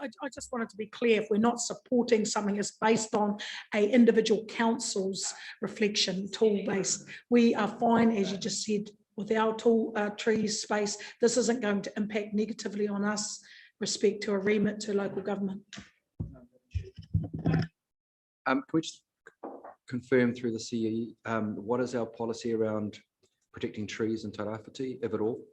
I just wanted to be clear, if we're not supporting something that's based on a individual council's reflection tool based, we are fine, as you just said, with our tool trees space. This isn't going to impact negatively on us respect to a remit to local government. Can we just confirm through the CE, what is our policy around protecting trees in Tairāwhiti, if at all?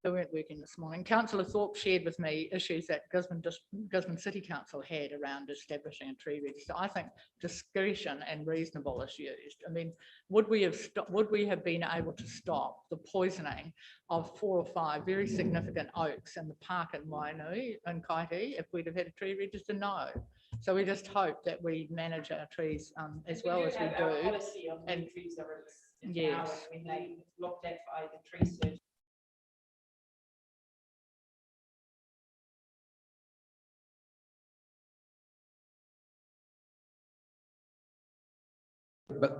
They weren't working this morning. Councillor Thorpe shared with me issues that Gisborne City Council had around establishing a tree register. I think discretion and reasonable is used. I mean, would we have been able to stop the poisoning of 4 or 5 very significant oaks in the park in Wainui and Kaiti if we'd have had a tree register? No. So we just hope that we manage our trees as well as we do. Policy on when trees are yes. when they looked at for either tree search. But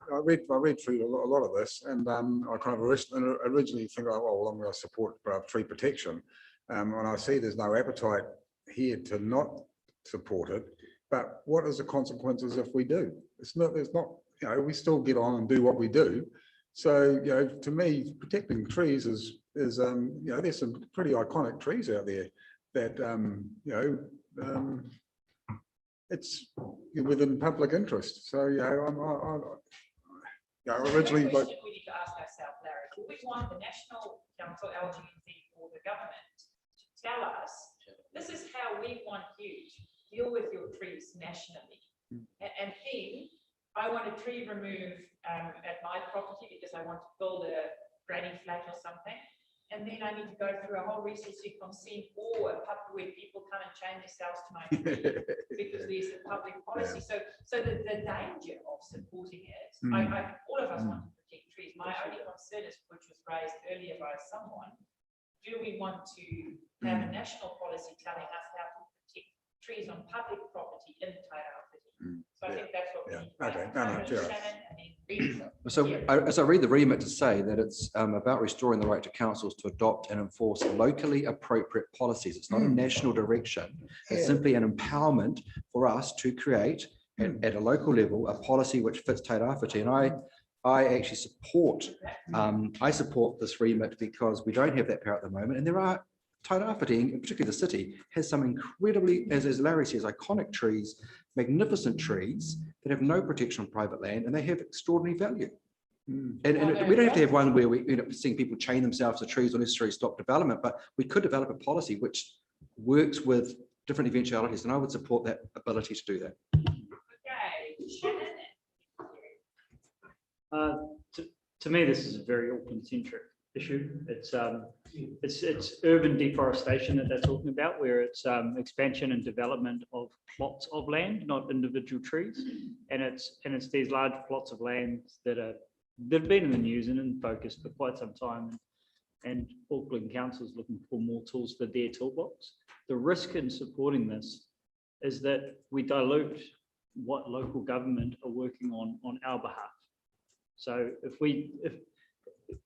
I read through a lot of this, and I kind of originally think, oh, well, I'm going to support tree protection. And I see there's no appetite here to not support it. But what is the consequences if we do? There's not, you know, we still get on and do what we do. So, you know, to me, protecting trees is you know, there's some pretty iconic trees out there that, you know, it's within public interest. So, you know, originally, the question we need to ask ourselves, Larry, do we want the National Council, LGNZ, or the government to tell us this is how we want you to deal with your trees nationally? And then I want a tree removed at my property because I want to build a granny flat or something. And then I need to go through a whole resource consent or a pub where people come and change themselves to my tree because there's a public policy. Yeah. So the danger of supporting it, all of us want to protect trees. My only concern is, which was raised earlier by someone, do we want to have a national policy telling us how to protect trees on public property in Tairāwhiti? So I think that's what we need to as I read the remit to say that it's about restoring the right to councils to adopt and enforce locally appropriate policies. It's not a national direction. It's simply an empowerment for us to create at a local level a policy which fits Tairāwhiti. And I actually support this remit because we don't have that power at the moment, and there are Tairāwhiti, and particularly the city, has some incredibly, as Larry says, iconic trees, magnificent trees that have no protection on private land, and they have extraordinary value. And we don't have to have one where we seeing people chain themselves to trees or necessarily stop development, but we could develop a policy which works with different eventualities, and I would support that ability to do that. To me, this is a very Auckland-centric issue. It's urban deforestation that they're talking about, where it's expansion and development of plots of land, not individual trees, and it's these large plots of land that are they've been in the news and in focus for quite some time. And Auckland Council is looking for more tools for their toolbox. The risk in supporting this is that we dilute what local government are working on our behalf. So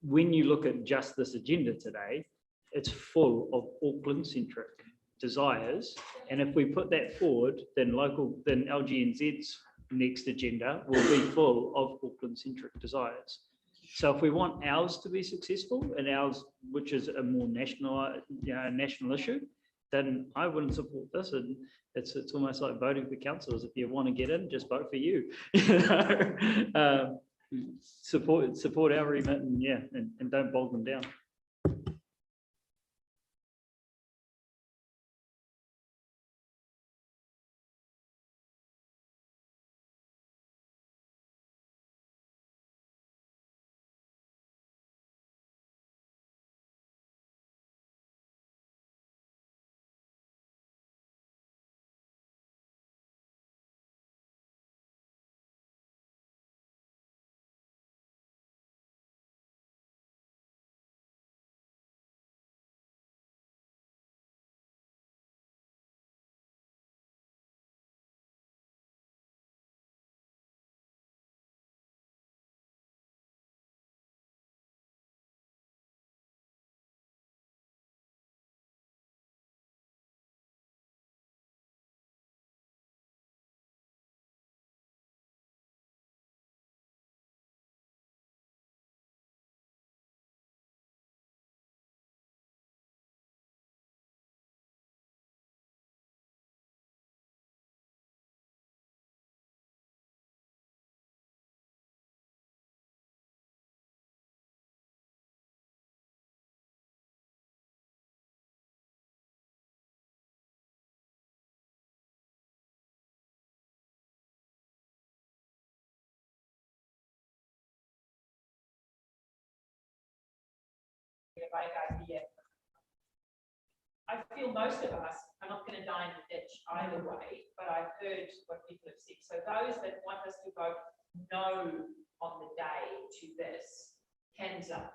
when you look at just this agenda today, it's full of Auckland-centric desires. And if we put that forward, then LGNZ's next agenda will be full of Auckland-centric desires. So if we want ours to be successful and ours, which is a more national issue, then I wouldn't support this. And it's almost like voting for councillors. If you want to get in, just vote for you. Support our remit and don't bog them down. Idea. I feel most of us are not going to die in the ditch either way, but I've heard what people have said. So those that want us to vote no on the day to this, hands up.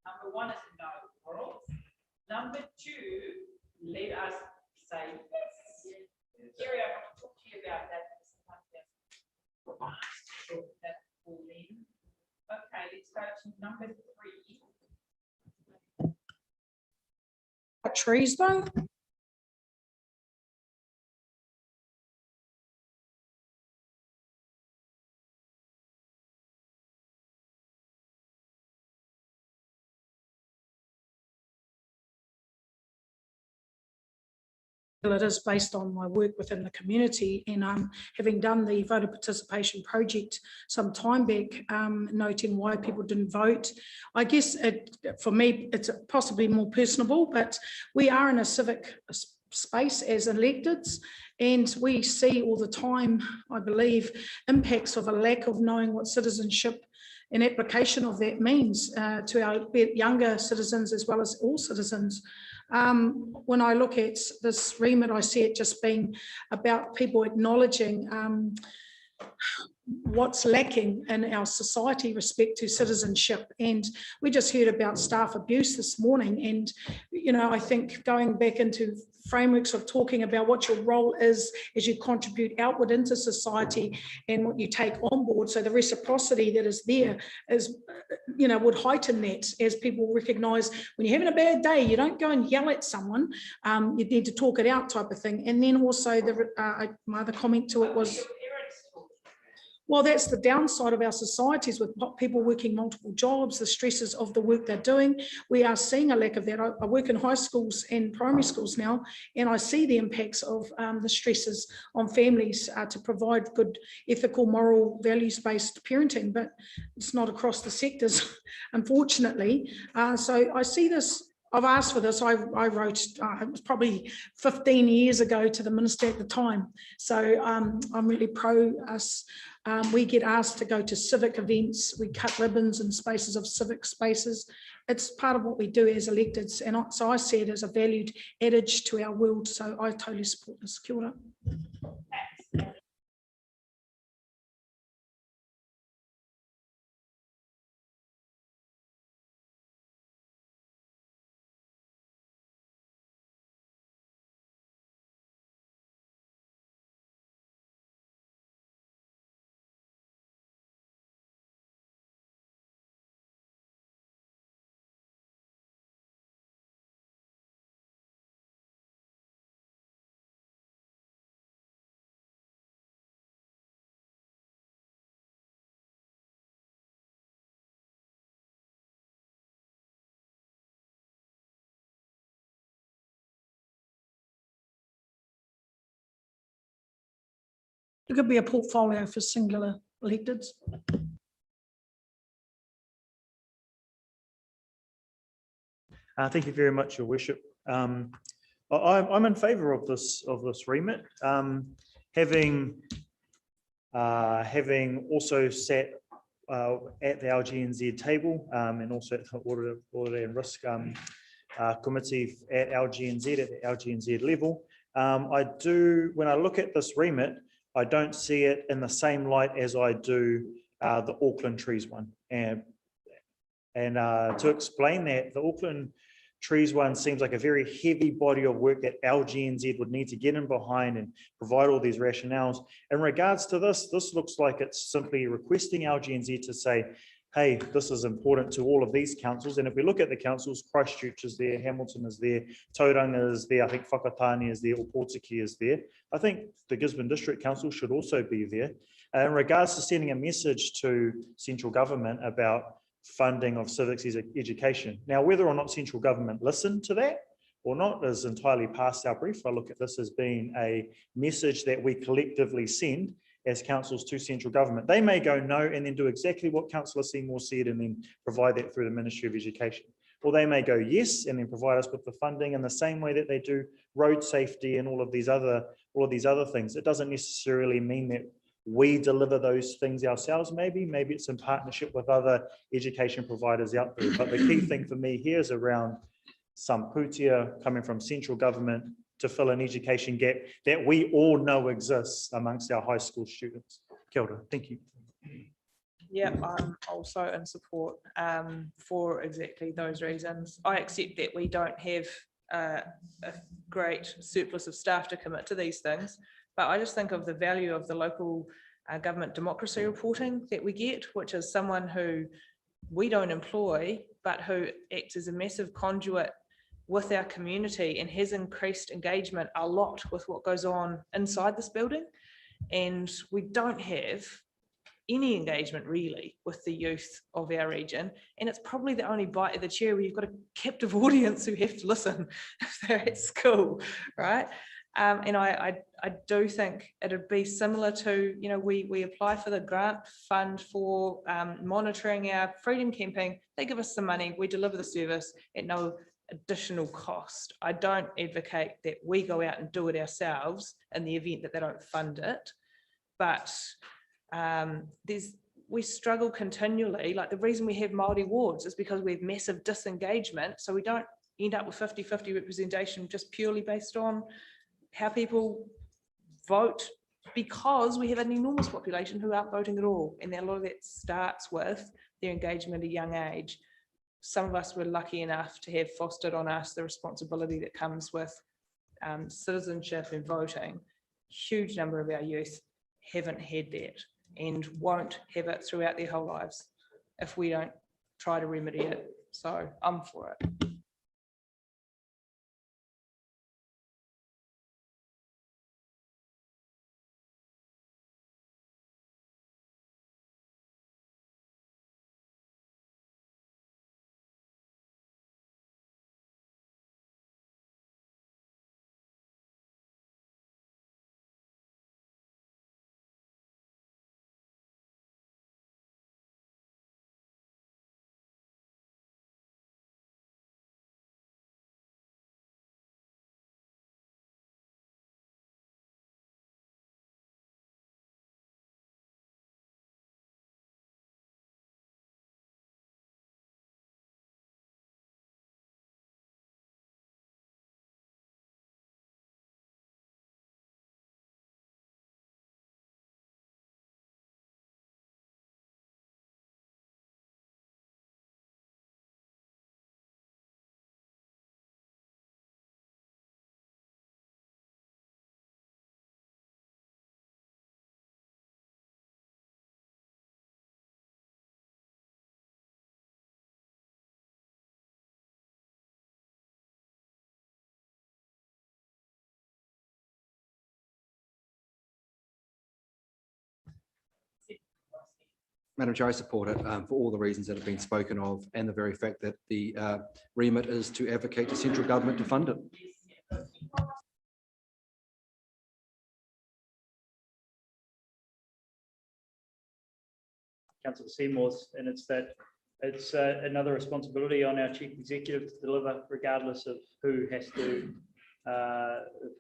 Number one is a no, Laurel. Number two, let us say yes. Gary, I want to talk to you about that. Okay, let's go to number 3. Trees though. It is based on my work within the community, and having done the voter participation project some time back, noting why people didn't vote. I guess for me, it's possibly more personable, but we are in a civic space as electeds, and we see all the time, I believe, impacts of a lack of knowing what citizenship and application of that means to our younger citizens as well as all citizens. When I look at this remit, I see it just being about people acknowledging what's lacking in our society respect to citizenship. And we just heard about staff abuse this morning. And, you know, I think going back into frameworks of talking about what your role is as you contribute outward into society and what you take on board. So the reciprocity that is there is, you know, would heighten that as people recognise when you're having a bad day, you don't go and yell at someone, you need to talk it out type of thing. And then also my other comment to it was, well, that's the downside of our societies with people working multiple jobs, the stresses of the work they're doing. We are seeing a lack of that. I work in high schools and primary schools now, and I see the impacts of the stresses on families to provide good, ethical, moral, values-based parenting, but it's not across the sectors, unfortunately. So I see this. I've asked for this. I wrote, it was probably 15 years ago to the minister at the time. So I'm really pro us. We get asked to go to civic events. We cut ribbons in spaces of civic spaces. It's part of what we do as electeds. And so I see it as a valued adage to our world. So I totally support this. Kia ora. It could be a portfolio for singular electeds. Thank you very much, Your Worship. I'm in favour of this remit. Having also sat at the LGNZ table and also at the Audit and Risk Committee at the LGNZ level, when I look at this remit, I don't see it in the same light as I do the Auckland Trees one. And to explain that, the Auckland Trees one seems like a very heavy body of work that LGNZ would need to get in behind and provide all these rationales. In regards to this looks like it's simply requesting LGNZ to say, hey, this is important to all of these councils. And if we look at the councils, Christchurch is there, Hamilton is there, Tauranga is there, I think Whakatane is there, or Portuguese is there. I think the Gisborne District Council should also be there. In regards to sending a message to central government about funding of civics education. Now, whether or not central government listened to that or not is entirely past our brief. I look at this as being a message that we collectively send as councils to central government. They may go no and then do exactly what Councillor Seymour said and then provide that through the Ministry of Education. Or they may go yes and then provide us with the funding in the same way that they do road safety and all of these other things. It doesn't necessarily mean that we deliver those things ourselves. Maybe it's in partnership with other education providers out there. But the key thing for me here is around some pūtea coming from central government to fill an education gap that we all know exists amongst our high school students. Kia ora, thank you. Yeah, I'm also in support for exactly those reasons. I accept that we don't have a great surplus of staff to commit to these things, but I just think of the value of the local government democracy reporting that we get, which is someone who we don't employ, but who acts as a massive conduit with our community and has increased engagement a lot with what goes on inside this building. And we don't have any engagement really with the youth of our region. And it's probably the only bite of the cherry where you've got a captive audience who have to listen if they're at school, right? And I do think it'd be similar to, you know, we apply for the grant fund for monitoring our freedom camping. They give us some money, we deliver the service at no additional cost. I don't advocate that we go out and do it ourselves in the event that they don't fund it. But we struggle continually. Like the reason we have Māori wards is because we have massive disengagement. So we don't end up with 50-50 representation just purely based on how people vote, because we have an enormous population who aren't voting at all. And a lot of that starts with their engagement at a young age. Some of us were lucky enough to have fostered on us the responsibility that comes with citizenship and voting. Huge number of our youth haven't had that and won't have it throughout their whole lives if we don't try to remedy it. So I'm for it. Madam Chair, I support it for all the reasons that have been spoken of and the very fact that the remit is to advocate to central government to fund it. Councillor Seymour's, and it's that it's another responsibility on our chief executive to deliver, regardless of who has to,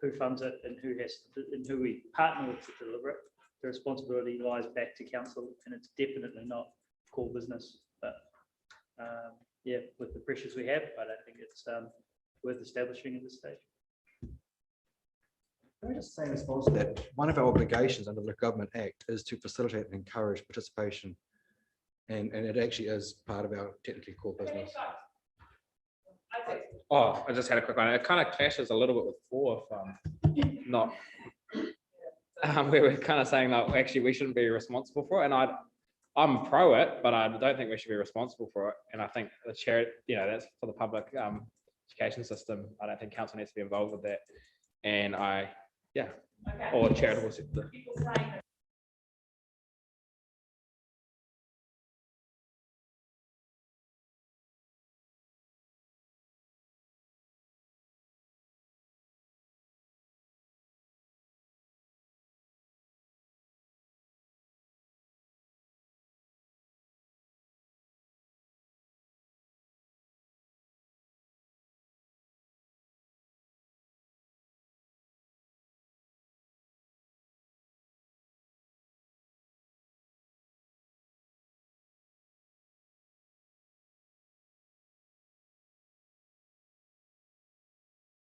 who funds it and who has to, and who we partner with to deliver it. The responsibility lies back to council, and it's definitely not core business. But yeah, with the pressures we have, I don't think it's worth establishing at this stage. Can I just say in response to that, one of our obligations under the Government Act is to facilitate and encourage participation. And it actually is part of our technically core business. Oh, I just had a quick one. It kind of clashes a little bit with 4, not where we're kind of saying that actually we shouldn't be responsible for it. And I'm pro it, but I don't think we should be responsible for it. And I think the charity, that's for the public education system. I don't think council needs to be involved with that. And or the charitable sector.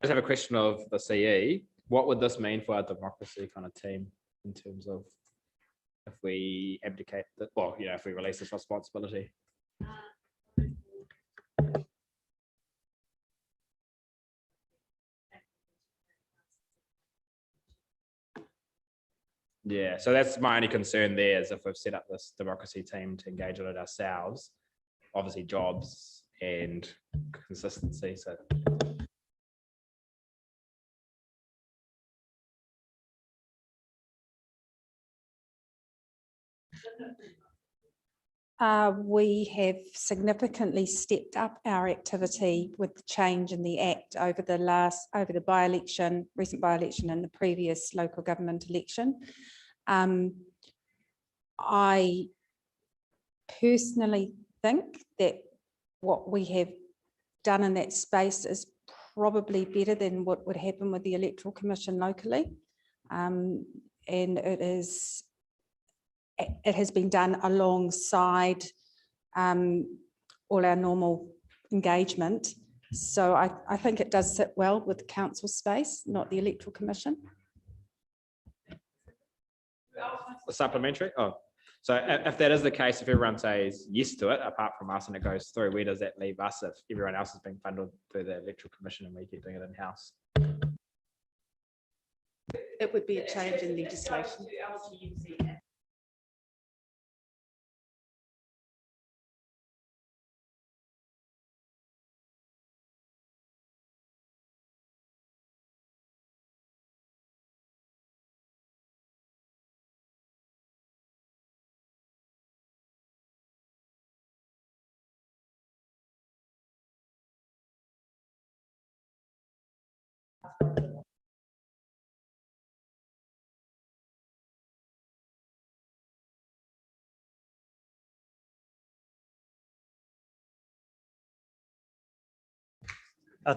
I just have a question of the CE. What would this mean for our democracy kind of team in terms of if we abdicate that, well, if we release this responsibility? Yeah, so that's my only concern there is if we've set up this democracy team to engage on it ourselves, obviously jobs and consistency. So we have significantly stepped up our activity with the change in the Act over the by-election, recent by-election and the previous local government election. I personally think that what we have done in that space is probably better than what would happen with the Electoral Commission locally. And it has been done alongside all our normal engagement. So I think it does sit well with the council space, not the Electoral Commission. a supplementary? Oh, so if that is the case, if everyone says yes to it, apart from us, and it goes through, where does that leave us if everyone else is being funded through the Electoral Commission and we keep doing it in-house? It would be a change in legislation.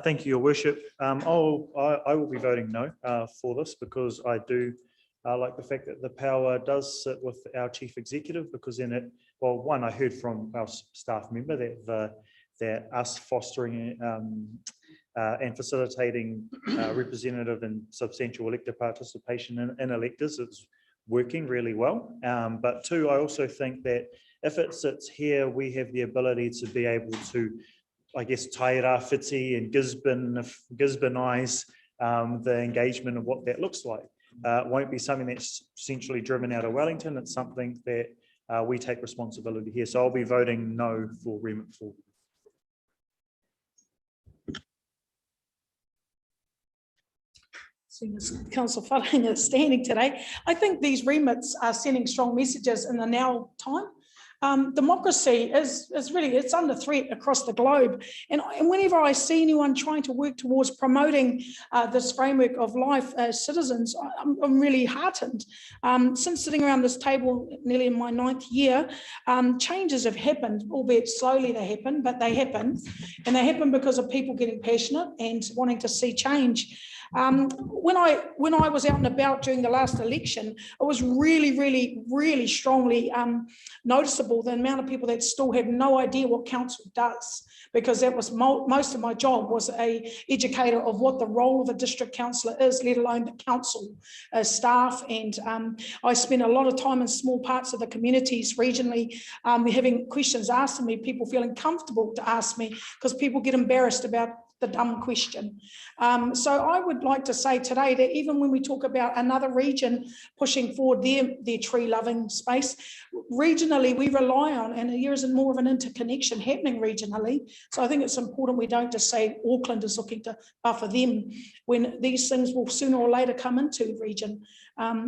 Thank you, Your Worship. I will be voting no for this because I do like the fact that the power does sit with our chief executive, because in it, well, one, I heard from our staff member that us fostering and facilitating representative and substantial elector participation in electors is working really well. But two, I also think that if it sits here, we have the ability to be able to, I guess, taira whiti and Gisbornise the engagement of what that looks like. It won't be something that's centrally driven out of Wellington. It's something that we take responsibility here. So I'll be voting no for Remit 4. Seeing as Councillor Whaling is standing today, I think these remits are sending strong messages in the now time. democracy is really, it's under threat across the globe. And whenever I see anyone trying to work towards promoting this framework of life as citizens, I'm really heartened. Since sitting around this table nearly in my 9th year, changes have happened, albeit slowly they happen, but they happen. And they happen because of people getting passionate and wanting to see change. When I was out and about during the last election, it was really strongly noticeable the amount of people that still have no idea what council does, because that was most of my job was a educator of what the role of a district councillor is, let alone the council staff. And I spent a lot of time in small parts of the communities regionally, having questions asked of me, people feeling comfortable to ask me because people get embarrassed about the dumb question. So I would like to say today that even when we talk about another region pushing forward their tree loving space, regionally we rely on, and there isn't more of an interconnection happening regionally. So I think it's important we don't just say Auckland is looking to buffer them when these things will sooner or later come into the region.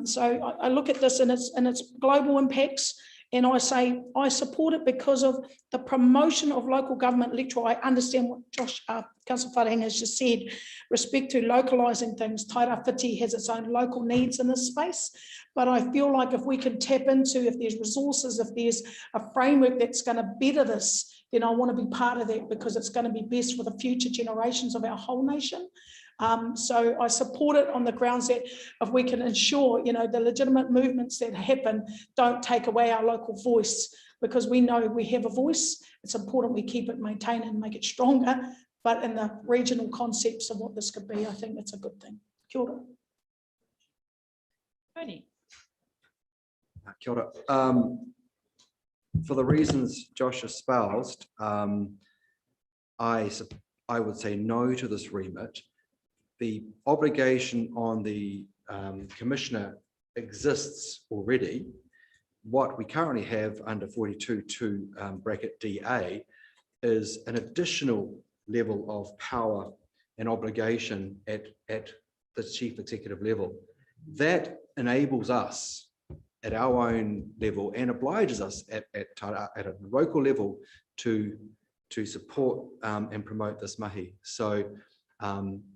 So I look at this and its global impacts. And I say, I support it because of the promotion of local government electoral. I understand what Councillor Wharehinga has just said, respect to localising things. Tairawhiti has its own local needs in this space. But I feel like if we can tap into, if there's resources, if there's a framework that's going to better this, then I want to be part of that because it's going to be best for the future generations of our whole nation. So I support it on the grounds that if we can ensure, the legitimate movements that happen don't take away our local voice, because we know we have a voice. It's important we keep it, maintain it and make it stronger. But in the regional concepts of what this could be, I think that's a good thing. Kia ora. Tony. Kia ora. For the reasons Josh espoused, I would say no to this remit. The obligation on the commissioner exists already. What we currently have under 42(2) bracket DA is an additional level of power and obligation at the chief executive level. That enables us at our own level and obliges us at a local level to support and promote this mahi. So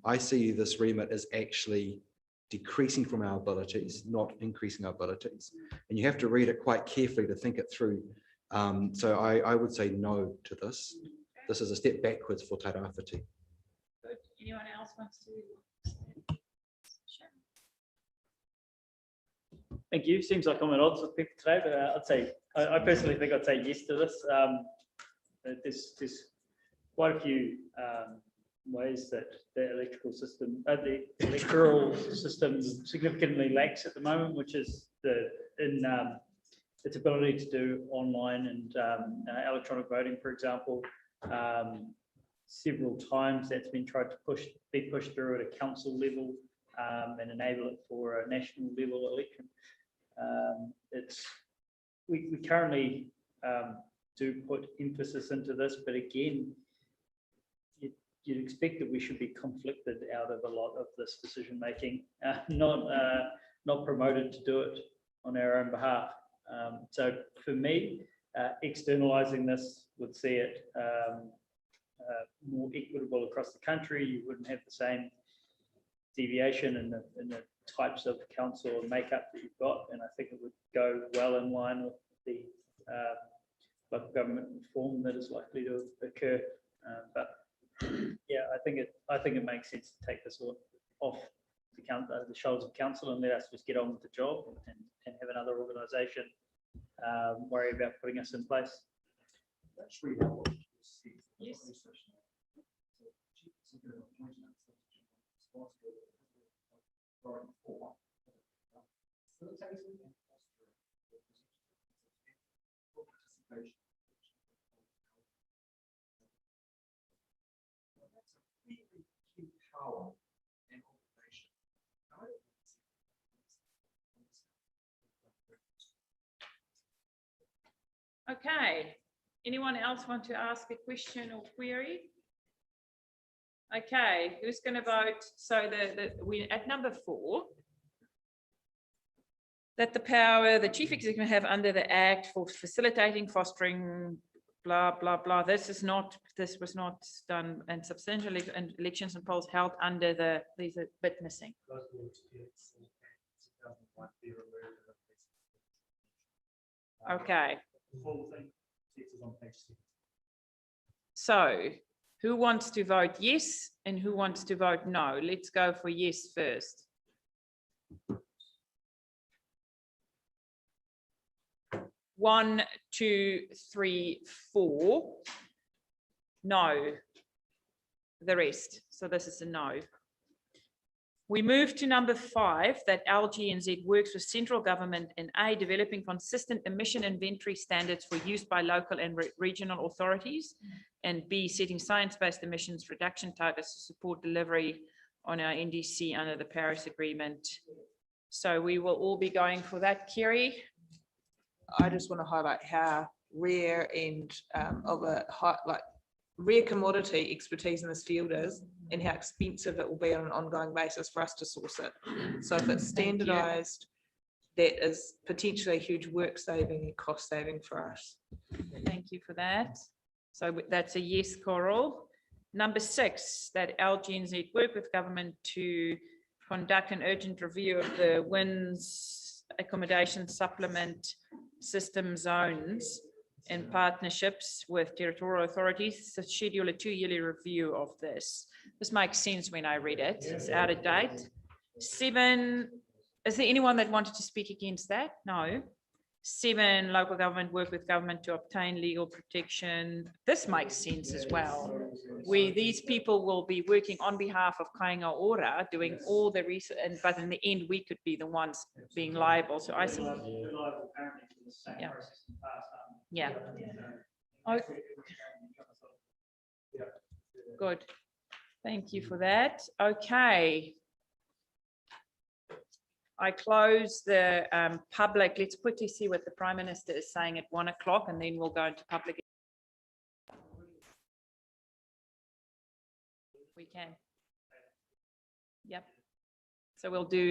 I see this remit as actually decreasing from our abilities, not increasing our abilities. And you have to read it quite carefully to think it through. So I would say no to this. This is a step backwards for Tairawhiti. Anyone else wants to? Thank you. Seems like I'm at odds with people today, but I'd say, I personally think I'd say yes to this. There's quite a few ways that the electoral system significantly lacks at the moment, which is its ability to do online and electronic voting, for example. Several times that's been tried to be pushed through at a council level and enable it for a national level election. We currently do put emphasis into this, but again, you'd expect that we should be conflicted out of a lot of this decision making, not promoted to do it on our own behalf. So for me, externalizing this would see it more equitable across the country. You wouldn't have the same deviation in the types of council and makeup that you've got, and I think it would go well in line with the local government reform that is likely to occur. But yeah, I think it makes sense to take this off the shoulders of council and let us just get on with the job and have another organisation worry about putting us in place. Yes. Okay, anyone else want to ask a question or query? Okay, who's going to vote? So we at number 4, That the power the chief executive have under the act for facilitating, fostering, blah, blah, blah. This was not done and substantial elections and polls held under the, these are a bit missing. Okay, so who wants to vote yes and who wants to vote no? Let's go for yes first. One, two, three, four. No. The rest. So this is a no. We move to number 5, that LGNZ works with central government in A, developing consistent emission inventory standards for use by local and regional authorities, and B, setting science-based emissions reduction targets to support delivery on our NDC under the Paris Agreement. So we will all be going for that, Kerry. I just want to highlight how rare and of a high, like rare commodity expertise in this field is, and how expensive it will be on an ongoing basis for us to source it. So if it's standardized, that is potentially a huge work saving and cost saving for us. Thank you for that. So that's a yes, Coral. Number 6, that LGNZ work with government to conduct an urgent review of the WINS accommodation supplement system zones in partnerships with territorial authorities to schedule a 2-yearly review of this. This makes sense when I read it. It's out of date. 7, is there anyone that wanted to speak against that? No. 7, local government work with government to obtain legal protection. This makes sense as well. These people will be working on behalf of Kainga Ora, doing all the research, but in the end, we could be the ones being liable. So I see. Yeah. Yeah. Okay. Good. Thank you for that. Okay. I close the public. Let's quickly see what the Prime Minister is saying at 1 o'clock, and then we'll go into public. We can. Yep. So we'll do